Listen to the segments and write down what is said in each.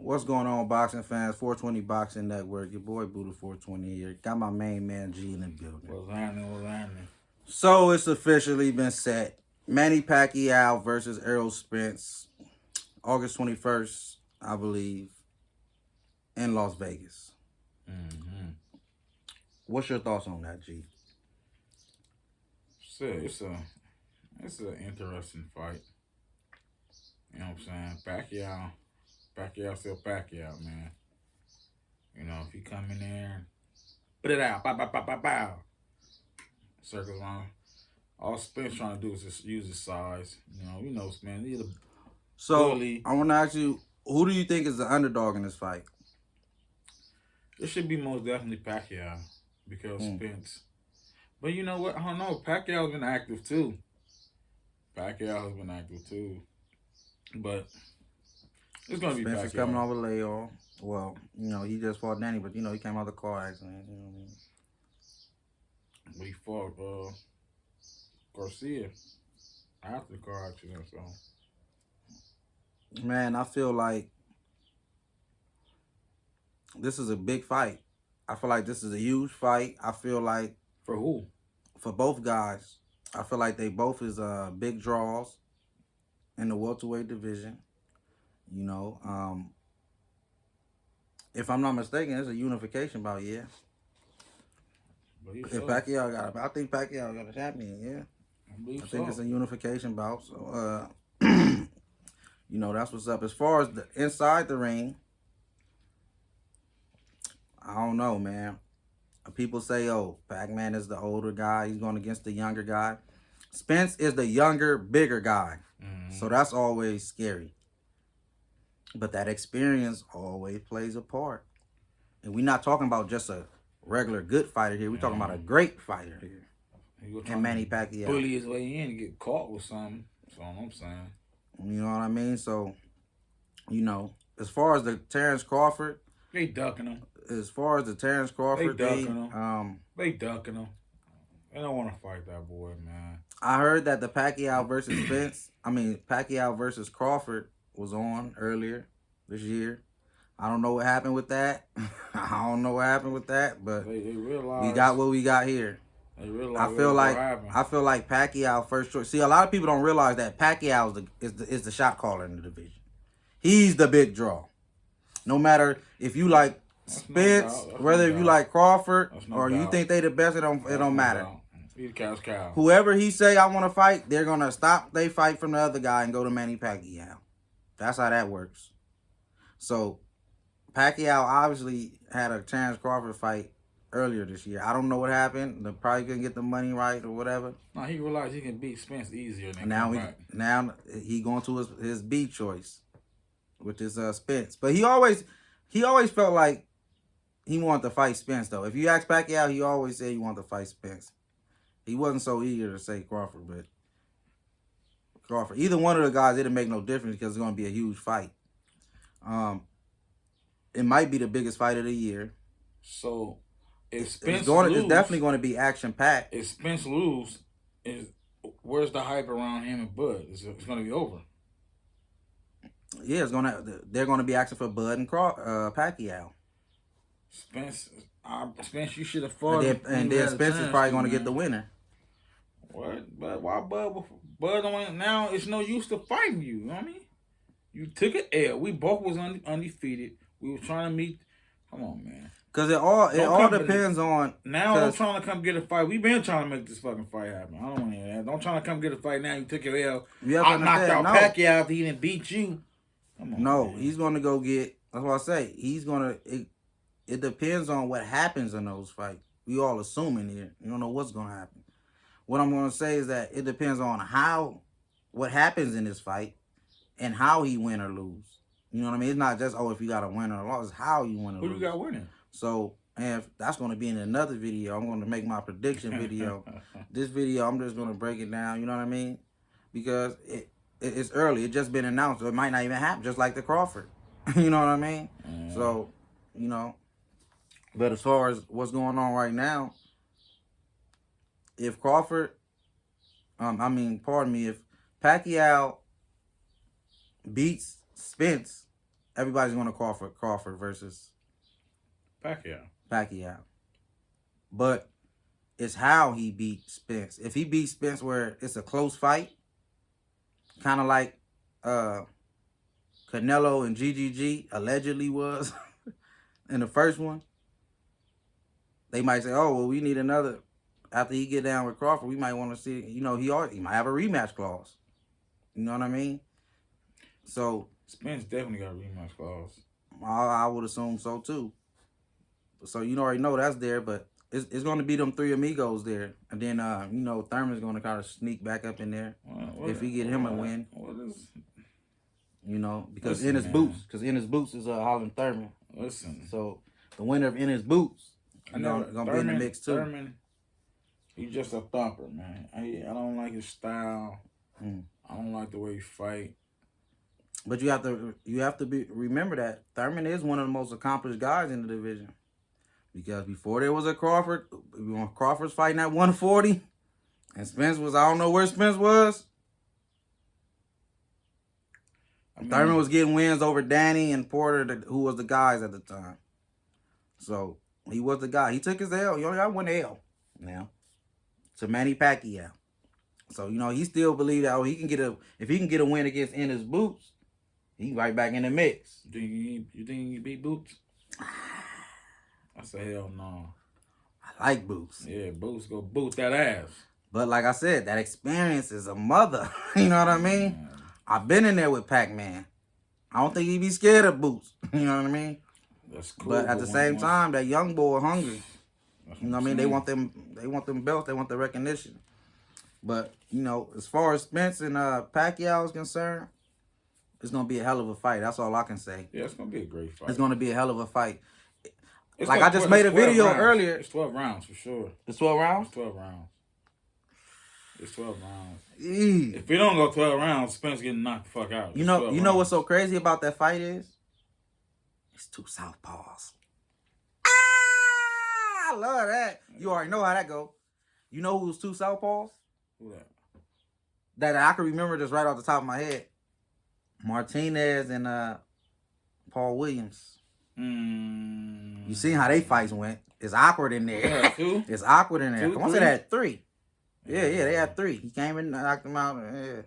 What's going on, boxing fans? 420 Boxing Network. Your boy Buddha 420 here. Got my main man G in the building. What's happening? So it's officially been set. Manny Pacquiao versus Errol Spence, August 21st, I believe, in Las Vegas. Mm-hmm. What's your thoughts on that, G? It's an interesting fight. You know what I'm saying? Pacquiao still Pacquiao, man. You know, if he come in there, put it out, pow, circles around. All Spence trying to do is just use his size. You know, man. He's a bully. I want to ask you, who do you think is the underdog in this fight? It should be most definitely Pacquiao because Spence. But you know what? I don't know. Pacquiao's been active too. But it's gonna be Spence Pacquiao. is coming off a layoff. Well, you know, he just fought Danny, but you know, he came out of the car accident. You know what I mean? But he fought Garcia after the car accident. So, man, I feel like this is a big fight. I feel like this is a huge fight. I feel like for who? For both guys. I feel like they both is big draws in the welterweight division. You know, if I'm not mistaken, it's a unification bout, yeah. If Pacquiao I think Pacquiao got a champion, yeah. I think it's a unification bout. So, you know, that's what's up. As far as the inside the ring, I don't know, man. People say, oh, Pac-Man is the older guy. He's going against the younger guy. Spence is the younger, bigger guy. So that's always scary. But that experience always plays a part. And we're not talking about just a regular good fighter here. We're talking about a great fighter here. And Manny Pacquiao. Bully his way in and get caught with something. That's all I'm saying. You know what I mean? So, you know, as far as the Terrence Crawford. They ducking him. As far as the Terrence Crawford, they ducking him. They don't want to fight that boy, man. I heard that the Pacquiao versus Pacquiao versus Crawford was on earlier this year. I don't know what happened with that. But they realized we got what we got here. They realized I feel like Pacquiao first choice. See, a lot of people don't realize that Pacquiao is the shot caller in the division. He's the big draw. No matter if you like Spence, whether you like Crawford or you think they the best, it don't matter. He's cash cow. Whoever he say I want to fight, they're gonna stop they fight from the other guy and go to Manny Pacquiao. That's how that works. So Pacquiao obviously had a Terrence Crawford fight earlier this year. I don't know what happened. They probably couldn't get the money right or whatever. No, he realized he can beat Spence easier than now he going to his B choice, which is Spence. But he always felt like he wanted to fight Spence though. If you ask Pacquiao, he always said he wanted to fight Spence. He wasn't so eager to say Crawford, but Crawford. Either one of the guys, it'll make no difference because it's going to be a huge fight. It might be the biggest fight of the year. So, if it's definitely going to be action packed. If Spence lose, where's the hype around him and Bud? It's going to be over. Yeah, they're going to be asking for Bud and Pacquiao. Spence, you should have fought. And then Spence is probably going to get the winner. What? But why Bud? Bud now it's no use to fighting you. You know what I mean? You took an L. We both was undefeated. We were trying to meet. Come on, man. Because it all depends on. Now I'm trying to come get a fight. We've been trying to make this fucking fight happen. I don't want to hear that. Don't try to come get a fight now. You took your L. I knocked out Pacquiao if he didn't beat you. Come on, no, man. He's going to go get. That's what I say. He's going to. It depends on what happens in those fights. We all assuming here. You don't know what's going to happen. What I'm going to say is that it depends on what happens in this fight and how he win or lose. You know what I mean? It's not just, if you got to win or lose. It's how you win or lose. Who you got winning? So, and that's going to be in another video. I'm going to make my prediction video. This video, I'm just going to break it down. You know what I mean? Because it's early. It just been announced. So it might not even happen, just like the Crawford. You know what I mean? So, you know. But as far as what's going on right now, if Crawford, if Pacquiao beats Spence everybody's going to Crawford versus Pacquiao. But it's how he beat Spence. If he beat Spence where it's a close fight, kind of like Canelo and GGG allegedly was in the first one, they might say, oh, well, we need another. After he get down with Crawford, we might want to see, he might have a rematch clause. You know what I mean? So Spence definitely got a rematch clause. I would assume so too. So you already know that's there, but it's going to be them three amigos there, and then Thurman's going to kind of sneak back up in there if he get him a win. Because in his boots is Holland Thurman. Listen, so the winner of in his boots, gonna be in the mix too. Thurman, he's just a thumper, man. I don't like his style. I don't like the way he fight. But you have to remember that Thurman is one of the most accomplished guys in the division. Because before there was a Crawford, when Crawford's fighting at 140, and Spence was, I don't know where Spence was. Thurman was getting wins over Danny and Porter, who was the guys at the time. So he was the guy. He took his L. He only got one L now to Manny Pacquiao. So he still believed that if he can get a win against in his boots, he right back in the mix. You think he beat Boots? I say hell no. I like Boots. Yeah, Boots go boot that ass. But like I said, that experience is a mother. You know what I mean? I've been in there with Pac-Man. I don't think he'd be scared of Boots. You know what I mean? That's cool. But at the same time, that young boy hungry. You know what I mean? They want them belts. They want the recognition. But, as far as Spence and Pacquiao is concerned, it's going to be a hell of a fight. That's all I can say. Yeah, it's going to be a great fight. It's going to be a hell of a fight. I just made a video earlier. It's 12 rounds for sure. It's 12 rounds? It's 12 rounds. It's 12 rounds. If we don't go 12 rounds, Spence getting knocked the fuck out. You know what's so crazy about that fight is? It's two southpaws. I love that. You already know how that go. You know who's two southpaws? Who that? That I can remember just right off the top of my head. Martinez and Paul Williams. You seen how they fights went. It's awkward in there. Yeah, two? It's awkward in there. Two, I want to say they had three. Yeah, they had three. He came in and knocked them out. Yeah.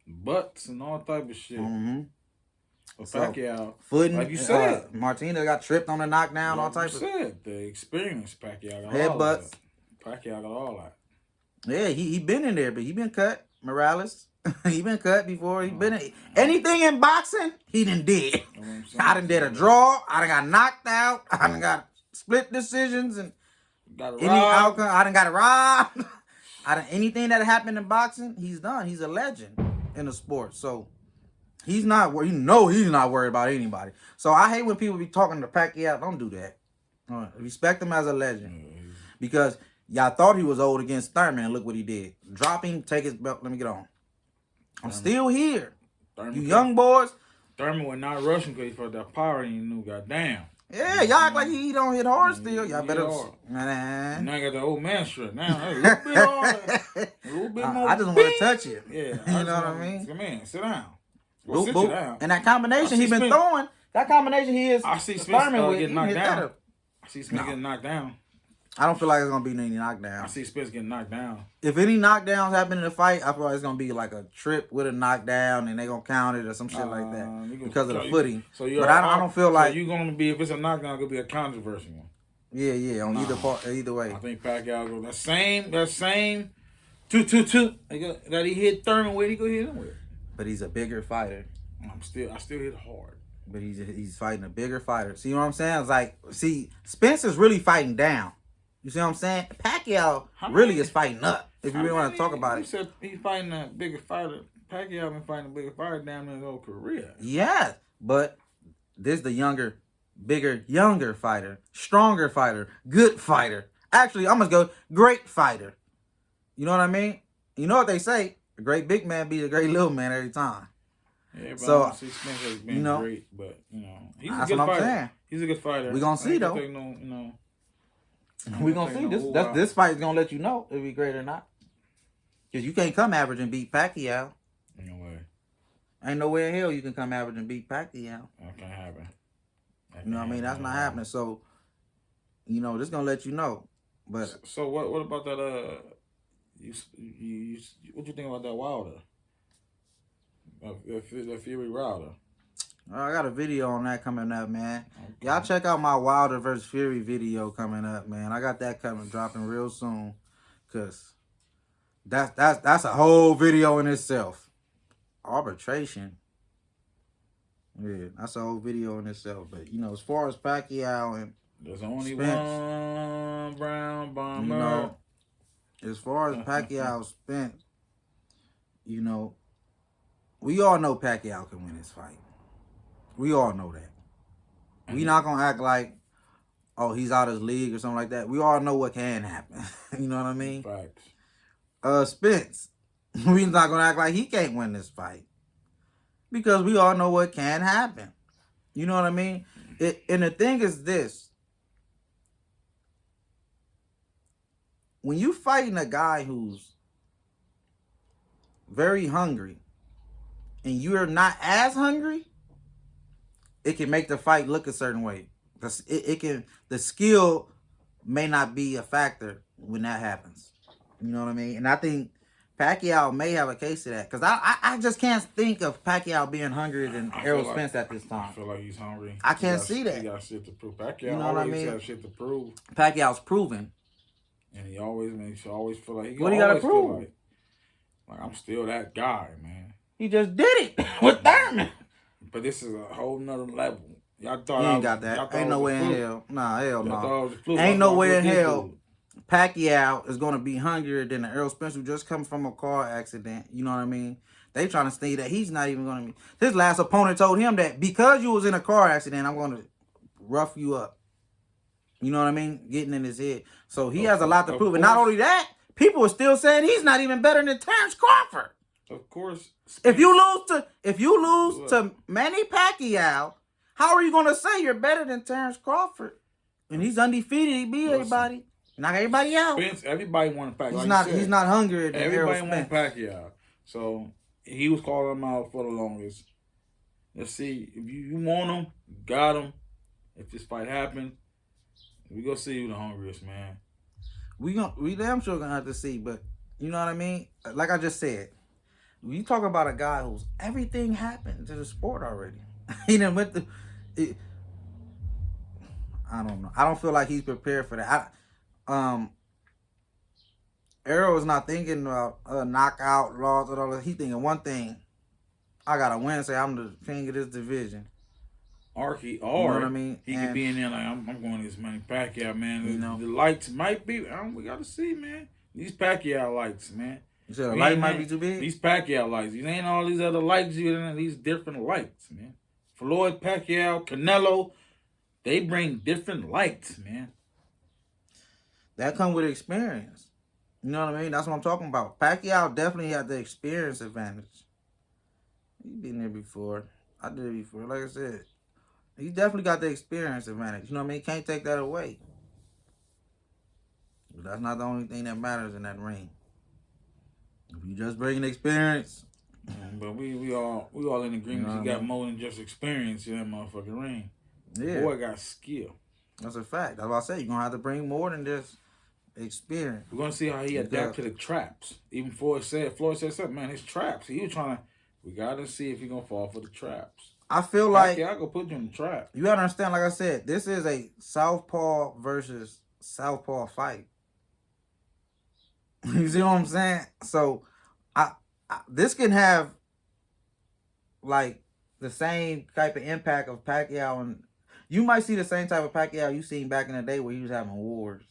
Butts and all type of shit. Mm-hmm. Pacquiao, footing, like you said, Martinez got tripped on the knockdown, all types of. The experience Pacquiao got headbutts. Pacquiao got all that. Yeah, he been in there, but he been cut. Morales, he been cut before. He been in, anything in boxing. He done did. I done did a draw. I done got knocked out. I done got split decisions and any outcome. I done got robbed. Anything that happened in boxing, he's done. He's a legend in the sport. So he's not. He's not worried about anybody. So I hate when people be talking to Pacquiao. Don't do that. Respect him as a legend because y'all thought he was old against Thurman. Look what he did. Drop him, take his belt. Let me get on. I'm still here. You young boys. Thurman was not rushing because he felt that power and he knew, goddamn. Yeah, y'all act like he don't hit hard still. Y'all better. Nah. Now I got the old man strut. Now a little bit hard. A little bit more. I just want to touch you. Yeah. You know what I mean? Come in, sit down. Boop, boop. Down. And that combination he been throwing, that combination he is. I see Spence getting knocked down. I see Spence getting knocked down. I don't feel like it's going to be any knockdown. I see Spence getting knocked down. If any knockdowns happen in the fight, I feel like it's going to be like a trip with a knockdown and they're going to count it or some shit like that because of the footing. But I don't feel like... So you're going to be, if it's a knockdown, it's going to be a controversial one. Yeah, on either way. I think Pacquiao go that same 2-2-2 that he hit Thurman with, he go hit him with. But he's a bigger fighter. I still hit hard. But he's fighting a bigger fighter. See what I'm saying? It's like, Spence is really fighting down. You see what I'm saying? Pacquiao really is fighting up. If you really want to talk about it. You said he's fighting a bigger fighter. Pacquiao been fighting a bigger fighter down in his whole career. Yeah, but this is the younger fighter, stronger fighter, good fighter. Actually, I'm going to go great fighter. You know what I mean? You know what they say? A great big man beats a great little man every time. Yeah, but so, Spence has been great, but, he's that's a good what I'm fighter. saying. He's a good fighter. We're going to see, though. We're going to see. This fight is going to let you know if he's great or not. Because you can't come average and beat Pacquiao. No way. Ain't no way in hell you can come average and beat Pacquiao. That can't happen. You know what I mean? That's not happening. So, you know, this gonna let you know. But so what about that? What you think about that Wilder? The Fury Wilder. I got a video on that coming up, man. Okay. Y'all check out my Wilder versus Fury video coming up, man. I got that dropping real soon, cause that's a whole video in itself. Arbitration. Yeah, that's a whole video in itself. But you know, as far as Pacquiao and there's only Spence, one brown bomber. You know, as far as Pacquiao Spence, you know, we all know Pacquiao can win this fight. We all know that. We not gonna act like, oh, he's out of his league or something like that. We all know what can happen. You know what I mean? Facts. Spence, we not gonna act like he can't win this fight, because we all know what can happen. You know what I mean? And the thing is this: when you fighting a guy who's very hungry and you're not as hungry, it can make the fight look a certain way. The skill may not be a factor when that happens. You know what I mean? And I think Pacquiao may have a case of that, because I just can't think of Pacquiao being hungrier than Errol Spence at this time. I feel like he's hungry. I can't see that. He got shit to prove. Pacquiao You know what I mean? has shit to prove. Pacquiao's proven. And he always feel like what he got to prove? Like I'm still that guy, man. He just did it with Thurman. But this is a whole nother level. Y'all thought he ain't got that. Ain't no way in hell. Nah, hell no. Ain't no way in hell Pacquiao is gonna be hungrier than the Errol Spence who just come from a car accident. You know what I mean? They trying to say that he's not even gonna be. His last opponent told him that because you was in a car accident, I'm gonna rough you up. You know what I mean? Getting in his head. So he has a lot to prove. And not only that, people are still saying he's not even better than Terrence Crawford. Of course. If you lose to Manny Pacquiao, how are you gonna say you're better than Terrence Crawford? And he's undefeated. He beat everybody. Knock everybody out. Spence, everybody wanted Pacquiao. He's not hungry. Everybody wanted Pacquiao. So he was calling him out for the longest. Let's see. If you want him, you got him. If this fight happens, we gonna see who the hungriest, man. We damn sure gonna have to see, but you know what I mean? Like I just said, you talk about a guy who's everything happened to the sport already. He done went through it. I don't know. I don't feel like he's prepared for that. Errol is not thinking about knockout laws and all that. He's thinking one thing: I gotta win. Say I'm the king of this division. You know what I mean? He could be in there like I'm going against Manny Pacquiao, man. You know, the lights might be. We gotta see, man. These Pacquiao lights, man. You said the light might be too big. These Pacquiao lights. These ain't all these other lights. These different lights, man. Floyd, Pacquiao, Canelo, they bring different lights, man. That come with experience. You know what I mean? That's what I'm talking about. Pacquiao definitely had the experience advantage. He been there before. I did it before. Like I said, he definitely got the experience advantage. You know what I mean? Can't take that away. But that's not the only thing that matters in that ring. If you just bring experience. But we all in agreement. You know, he got more than just experience in that motherfucking ring. Yeah. Boy got skill. That's a fact. That's what I say. You're gonna have to bring more than just experience. We're gonna see how he adapt to the traps. Even Floyd said something, man, his traps. He was trying to, we gotta see if he's gonna fall for the traps. I feel like I go put you in the trap. You gotta understand, like I said, this is a southpaw versus southpaw fight. You see what I'm saying? So this can have like the same type of impact of Pacquiao, and you might see the same type of Pacquiao you seen back in the day where he was having wars.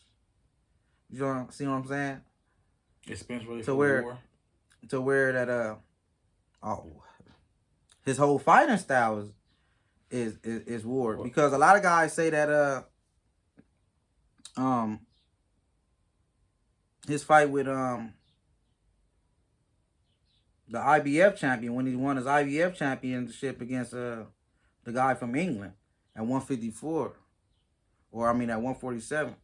You know, see what I'm saying? It's Spence ready for war. To where that his whole fighting style is war. Because a lot of guys say that his fight with the IBF champion, when he won his IBF championship against the guy from England at 154, or at 147.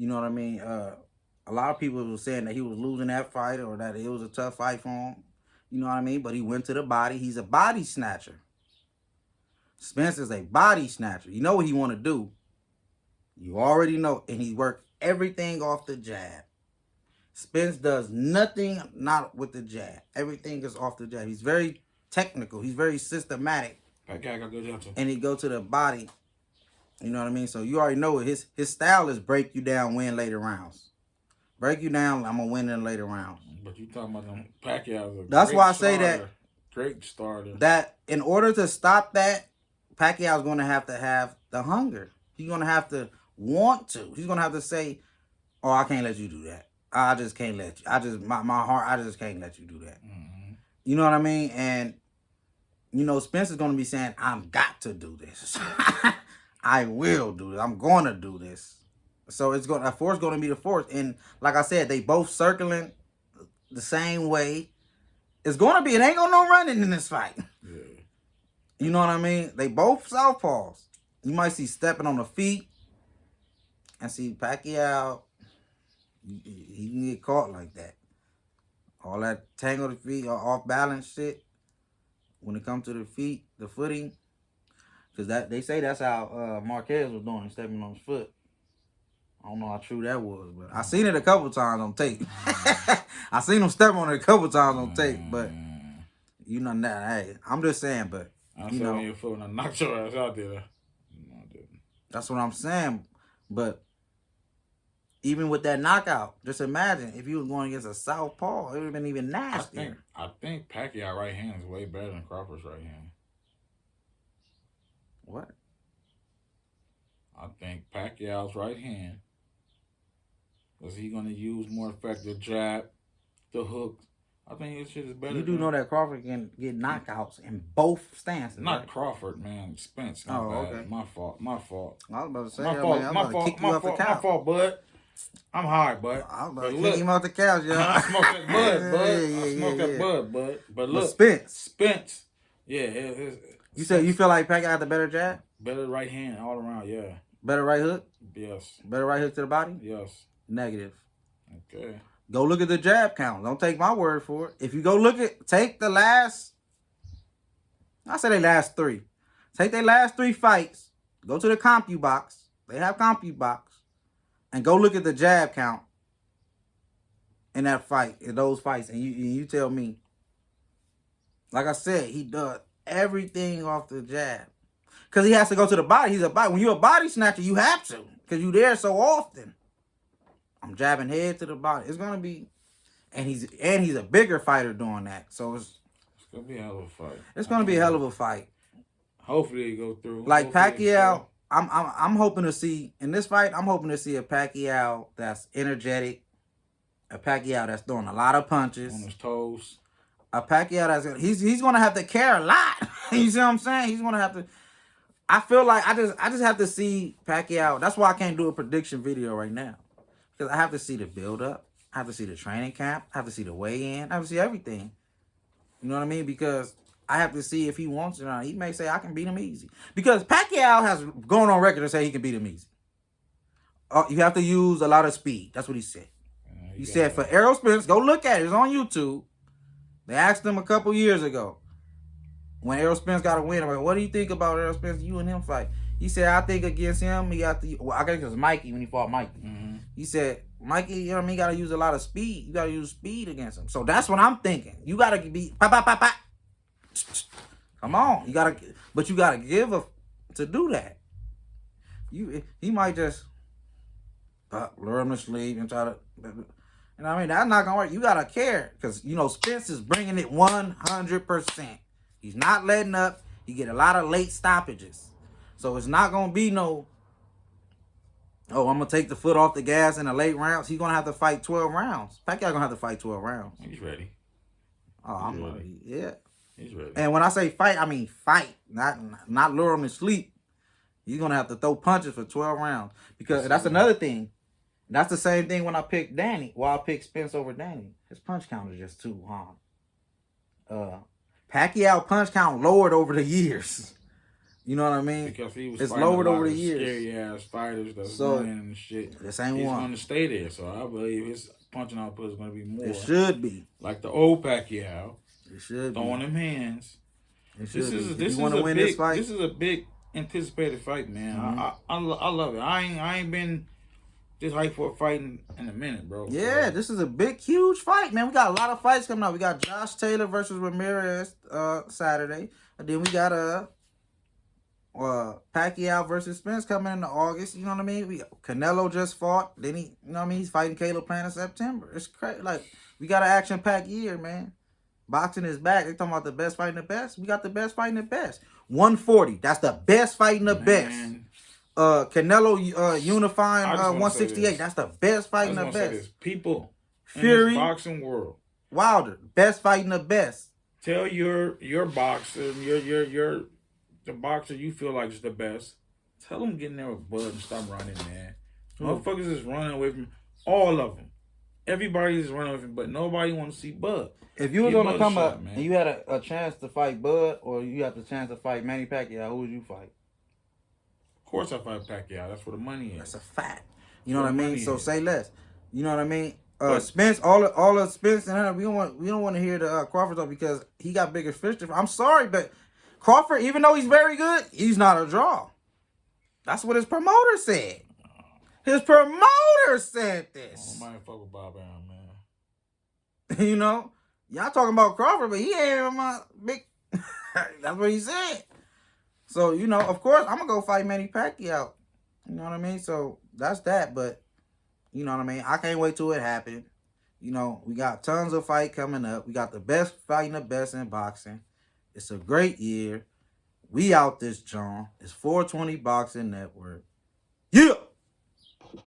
You know what I mean? A lot of people were saying that he was losing that fight or that it was a tough fight for him. You know what I mean? But he went to the body. He's a body snatcher. Spence is a body snatcher. You know what he want to do. You already know. And he worked everything off the jab. Spence does nothing not with the jab. Everything is off the jab. He's very technical. He's very systematic. That guy got good jab too. And he go to the body. You know what I mean? So you already know his style is break you down, win later rounds. Break you down, I'm going to win in later rounds. But you talking about them Pacquiao. That's why I say that. Great starter. That in order to stop that, Pacquiao's going to have the hunger. He's going to have to want to. He's going to have to say, oh, I can't let you do that. I just can't let you. My heart, I just can't let you do that. Mm-hmm. You know what I mean? And, you know, Spence is going to be saying, I've got to do this. I will do this. I'm going to do this. So a force going to be the force. And like I said, they both circling the same way. It ain't going to no running in this fight. Yeah. You know what I mean? They both southpaws. You might see stepping on the feet and see Pacquiao. He can get caught like that. All that tangled feet or off balance shit. When it comes to the feet, the footing, because they say that's how Marquez was doing, stepping on his foot. I don't know how true that was, but I seen it a couple times on tape. I seen him step on it a couple times on tape, but you know that. Hey, I'm just saying, but you know, your foot and I knocked your ass out there. No, I didn't. That's what I'm saying. But even with that knockout, just imagine if you was going against a southpaw, it would have been even nastier. I think Pacquiao right hand is way better than Crawford's right hand. What? I think Pacquiao's right hand, because he's going to use more effective jab, the hooks. I think his shit is better. You do know that Crawford can get knockouts in both stances. Not right? Crawford, man. Spence. Okay. My fault. I was about to say, My fault, bud. I'm hard, bud. I was about to kick him off the couch, yo. I smoked that bud, bud. I smoked that bud, bud. But look. Spence. Yeah. You said you feel like Pacquiao got the better jab? Better right hand all around, yeah. Better right hook? Yes. Better right hook to the body? Yes. Negative. Okay. Go look at the jab count. Don't take my word for it. If you go take the last, I say they last three. Take their last three fights. Go to the CompuBox. They have CompuBox. And go look at the jab count in that fight, in those fights. And you tell me. Like I said, he does everything off the jab. Because he has to go to the body. He's a body. When you're a body snatcher, you have to. Because you're there so often. I'm jabbing head to the body. It's gonna be, and he's a bigger fighter doing that. So it's gonna be a hell of a fight. It's gonna be a hell of a fight. Hopefully it go through. Like Pacquiao, I'm hoping to see in this fight. I'm hoping to see a Pacquiao that's energetic, a Pacquiao that's throwing a lot of punches on his toes, a Pacquiao that's he's gonna have to care a lot. You see what I'm saying? He's gonna have to. I feel like I just have to see Pacquiao. That's why I can't do a prediction video right now. Because I have to see the build-up. I have to see the training camp. I have to see the weigh-in. I have to see everything. You know what I mean? Because I have to see if he wants it or not. He may say, I can beat him easy. Because Pacquiao has gone on record to say he can beat him easy. You have to use a lot of speed. That's what he said. He said for Errol Spence, go look at it. It's on YouTube. They asked him a couple years ago when Errol Spence got a win. I'm like, what do you think about Errol Spence? You and him fight. He said, I think against him, he got to. Well, I think it was Mikey when he fought Mikey. Mm-hmm. He said, Mikey, you know what I mean? You got to use a lot of speed. You got to use speed against him. So that's what I'm thinking. You got to be pop, pop, pop, pop. Come on, you got to, but you got to give to do that. He might just lure him to sleep and try to. You know what I mean? That's not gonna work. You gotta care because you know Spence is bringing it 100%. He's not letting up. He get a lot of late stoppages. So it's not going to be no, oh, I'm going to take the foot off the gas in the late rounds. He's going to have to fight 12 rounds. Pacquiao going to have to fight 12 rounds. He's ready. Oh, I'm ready. Yeah. He's ready. And when I say fight, I mean fight. Not lure him to sleep. He's going to have to throw punches for 12 rounds. Because that's another thing. That's the same thing when I picked Danny. Well, I picked Spence over Danny. His punch count is just too high. Pacquiao punch count lowered over the years. You know what I mean? Because he was lowered over the years. Scary ass fighters that's running and shit. This ain't He's one. He's going to stay there, so I believe his punching output is going to be more. It should be like the old Pacquiao. It It should throwing be. them hands. It should be. This If you want to win this fight, this is a big anticipated fight, man. I love it. I ain't been this hyped for a fight in a minute, bro. yeah, So, this is a big, huge fight, man. We got a lot of fights coming out. We got Josh Taylor versus Ramirez Saturday, and then we got Pacquiao versus Spence coming in August. You know what I mean? Canelo just fought. Then he, you know what I mean? He's fighting Caleb Plant in September. It's crazy. Like, we got an action-packed year, man. Boxing is back. They talking about the best fighting the best. We got the best fighting the best. 140. That's the best fighting the best. Canelo unifying 168. That's the best fighting the best. People Fury, in this boxing world. Wilder, best fighting the best. Tell your boxer, the boxer you feel like is the best. Tell them get in there with Bud and stop running, man. Motherfuckers is running away from all of them. Everybody is running with him, but nobody want to see Bud. If you was going to come up and you had a chance to fight Bud or you had the chance to fight Manny Pacquiao, who would you fight? Of course I fight Pacquiao. That's where the money is. That's a fact. You know what I mean? So say less. You know what I mean? Spence, all of Spence and her, we don't want to hear the Crawford stuff because he got bigger fish to fry. I'm sorry, but Crawford, even though he's very good, he's not a draw. That's what his promoter said. His promoter said this. I don't mind fuck with Bob Arum, man. You know? Y'all talking about Crawford, but he ain't even my big... That's what he said. So, you know, of course, I'm going to go fight Manny Pacquiao. You know what I mean? So, that's that, but... You know what I mean? I can't wait till it happens. You know, we got tons of fight coming up. We got the best fighting the best in boxing. It's a great year. We out this John. It's 420 Boxing Network. Yeah!